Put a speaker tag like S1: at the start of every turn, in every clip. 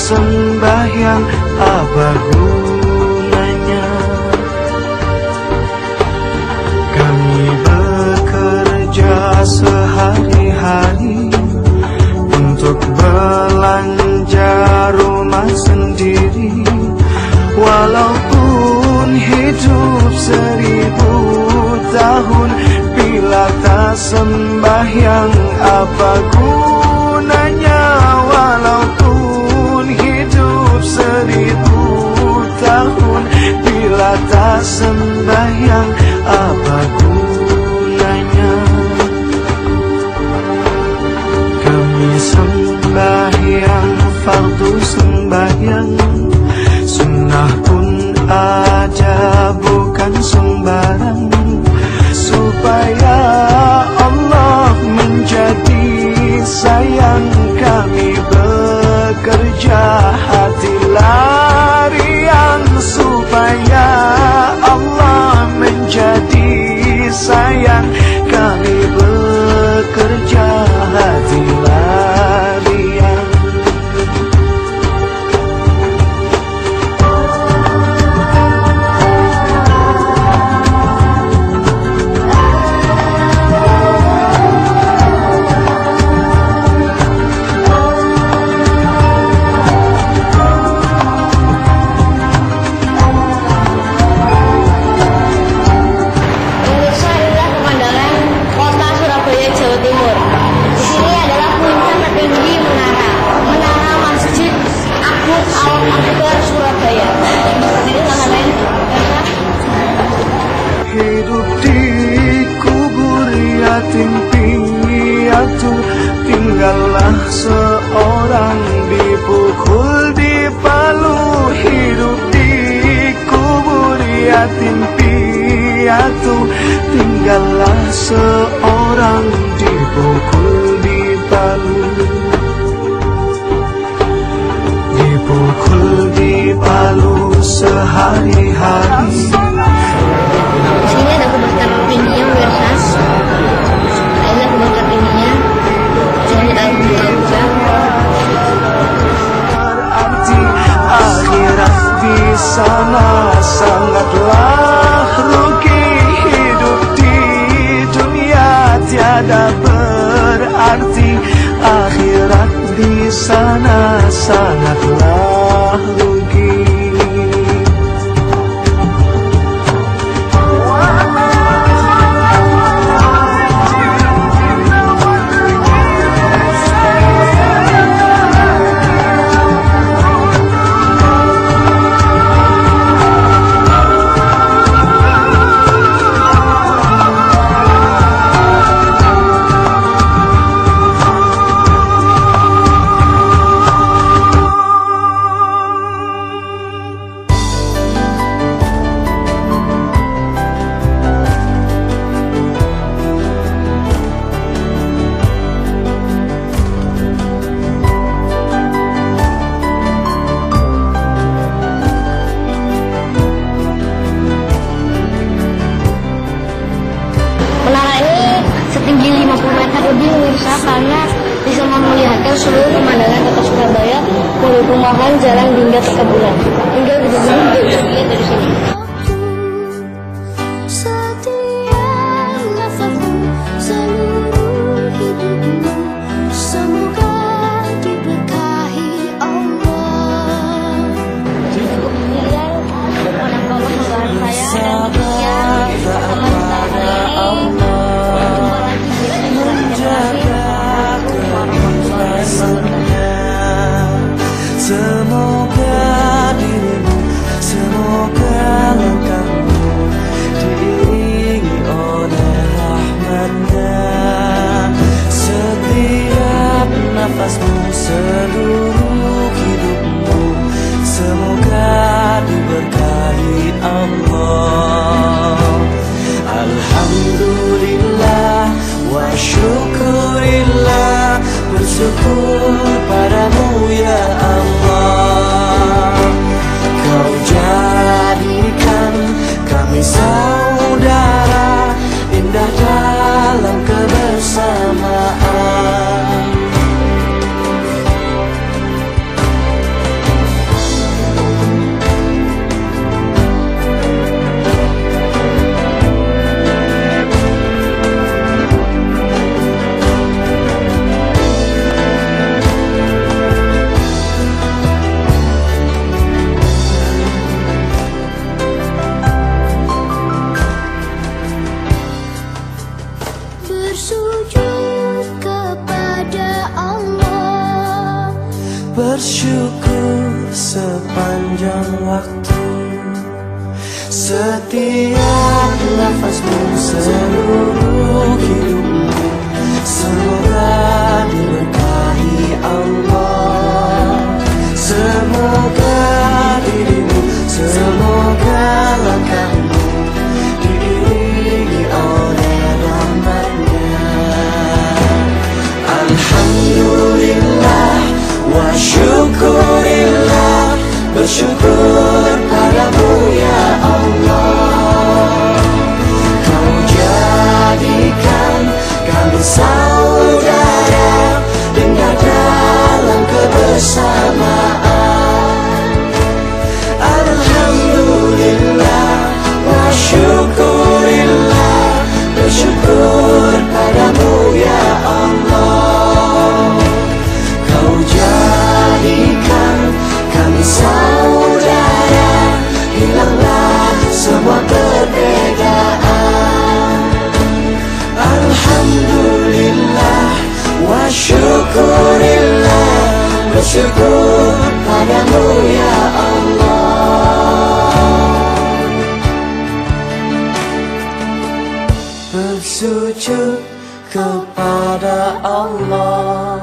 S1: sembahyang, apa gunanya? Kami bekerja sehari-hari untuk belanja rumah sendiri. Walaupun hidup 1000 tahun, bila tak sembahyang, apa gunanya? Walaupun hidup 1000 tahun, bila tak sembahyang, apa gunanya? Kami sembahyang fardu sembahyang, sunnah pun ada bukan sembarang, supaya Allah menjadi sayang. Kami bekerja hati larian, supaya Allah menjadi sayang. Kami bekerja hati larian. Hidup di kubur yatim piatu, tinggallah seorang dipukul dipalu. Hidup di kubur yatim piatu, tinggallah seorang dipukul dipalu. Dipukul dipalu sehari-hari.
S2: Di sini ada kebakar tingginya, pemirsa. Ini kebakar tingginya. Sini kita buka.
S1: Berarti akhirat di sana sangatlah rugi. Hidup di dunia tiada berarti, akhirat di sana sangatlah rugi.
S2: Setinggi 50 meter lebih, pemirsa, karena bisa memperlihatkan seluruh pemandangan kota Surabaya, mulai perumahan, jalan hingga perkebunan. Hingga gedung-gedung juga bisa dilihat dari sini.
S1: Semoga dirimu, semoga setiap nafasmu, seluruh hidupmu, semoga diberkahi Allah. Semoga dirimu, semoga langkahmu diiringi oleh rahmatnya. Alhamdulillah wa syukurillah, bersyukur padamu ya Allah. Kau jadikan kami saudara dengan dalam kebersamaan. Alhamdulillah wa syukurillah, bersyukur padamu ya Allah. Kau jadikan kami saudara, hilanglah semua perbedaan. Alhamdulillah wa syukurillah, bersyukur padamu ya Allah. Bersujud kepada Allah,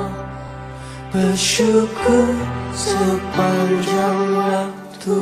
S1: bersyukur sepanjang waktu.